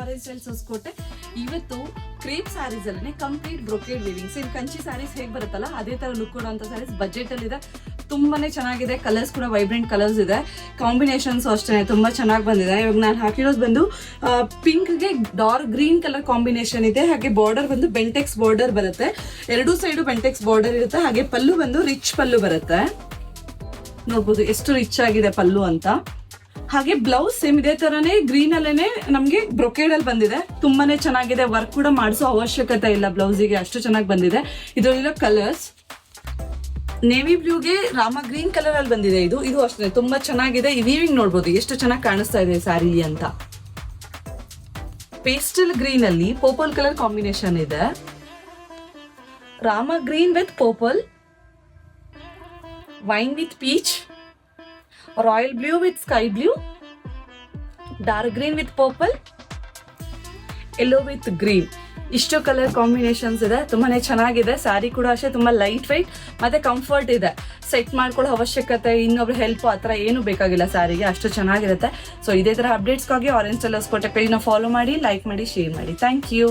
Orange styles Hosakote. ಇವತ್ತು crepe saris ಅಲ್ಲೇ complete brocade weavings. ಇಲ್ಲಿ ಕಂಚಿ ಸ್ಯಾರೀಸ್ ಹೇಗೆ ಬರುತ್ತಲ್ಲ ಅದೇ ತರ ಲುಕ್ ಕೊಡುವಂತ ಸ್ಯಾರೀಸ್ ಬಜೆಟ್ ಅಲ್ಲಿ ಇದೆ. ತುಂಬಾನೇ ಚೆನ್ನಾಗಿದೆ. ಕಲರ್ಸ್ ಕೂಡ ವೈಬ್ರೆಂಟ್ ಕಲರ್ಸ್ ಇದೆ. ಕಾಂಬಿನೇಷನ್ಸ್ ಅಷ್ಟೇ ತುಂಬಾ ಚೆನ್ನಾಗಿ ಬಂದಿದೆ. ಇವಾಗ ನಾನು ಹಾಕಿರೋದು ಬಂದು ಪಿಂಕ್ ಗೆ ಡಾರ್ಕ್ ಗ್ರೀನ್ ಕಲರ್ ಕಾಂಬಿನೇಷನ್ ಇದೆ. ಹಾಗೆ ಬಾರ್ಡರ್ ಬಂದು ಬೆಂಟೆಕ್ಸ್ ಬಾರ್ಡರ್ ಬರುತ್ತೆ. ಎರಡೂ ಸೈಡು ಬೆಂಟೆಕ್ಸ್ ಬಾರ್ಡರ್ ಇರುತ್ತೆ. ಹಾಗೆ ಪಲ್ಲು ಬಂದು ರಿಚ್ ಪಲ್ಲು ಬರುತ್ತೆ. ನೋಡ್ಬೋದು ಎಷ್ಟು ರಿಚ್ ಆಗಿದೆ ಪಲ್ಲು ಅಂತ. ಹಾಗೆ ಬ್ಲೌಸ್ ಸೇಮ್ ಇದೇ ತರನೇ ಗ್ರೀನ್ ಅಲ್ಲೇನೆ ನಮ್ಗೆ ಬ್ರೊಕೇಡ್ ಅಲ್ಲಿ ಬಂದಿದೆ. ತುಂಬಾನೇ ಚೆನ್ನಾಗಿದೆ. ವರ್ಕ್ ಕೂಡ ಮಾಡಿಸೋ ಅವಶ್ಯಕತೆ ಇಲ್ಲ ಬ್ಲೌಸಿಗೆ, ಅಷ್ಟು ಚೆನ್ನಾಗಿ ಬಂದಿದೆ. ಇದರಲ್ಲಿರೋ ಕಲರ್ಸ್ ನೇವಿ ಬ್ಲೂಗೆ ರಾಮ ಗ್ರೀನ್ ಕಲರ್ ಅಲ್ಲಿ ಬಂದಿದೆ. ಇದು ಅಷ್ಟೇ ತುಂಬಾ ಚೆನ್ನಾಗಿದೆ. ಈ ವೀವಿಂಗ್ ನೋಡ್ಬೋದು ಎಷ್ಟು ಚೆನ್ನಾಗಿ ಕಾಣಿಸ್ತಾ ಇದೆ ಸ್ಯಾರಿ ಅಂತ. ಪೇಸ್ಟಲ್ ಗ್ರೀನ್ ಅಲ್ಲಿ ಪರ್ಪಲ್ ಕಲರ್ ಕಾಂಬಿನೇಷನ್ ಇದೆ. Rama green with purple, wine with peach, royal blue with sky blue, dark green with purple, yellow with green. ಇಷ್ಟು ಕಲರ್ ಕಾಂಬಿನೇಷನ್ಸ್ ಇದೆ. ತುಂಬಾನೇ ಚೆನ್ನಾಗಿದೆ. ಸ್ಯಾರಿ ಕೂಡ ಅಷ್ಟೇ ತುಂಬಾ ಲೈಟ್ ವೈಟ್ ಮತ್ತೆ ಕಂಫರ್ಟ್ ಇದೆ. ಸೆಟ್ ಮಾಡ್ಕೊಳ್ಳೋ ಅವಶ್ಯಕತೆ, ಇನ್ನೊಬ್ರು ಹೆಲ್ಪ್ ಆ ಥರ ಏನು ಬೇಕಾಗಿಲ್ಲ ಸ್ಯಾರಿಗೆ, ಅಷ್ಟು ಚೆನ್ನಾಗಿರುತ್ತೆ. ಸೊ ಇದೇ ತರ ಅಪ್ಡೇಟ್ಸ್ಗಾಗಿ ಆರೆಂಜ್ ಸ್ಟೈಲ್ ಹೊಸಕೋಟೆ ಪೇಜ್ನ ಫಾಲೋ ಮಾಡಿ, ಲೈಕ್ ಮಾಡಿ, ಶೇರ್ ಮಾಡಿ. Thank you.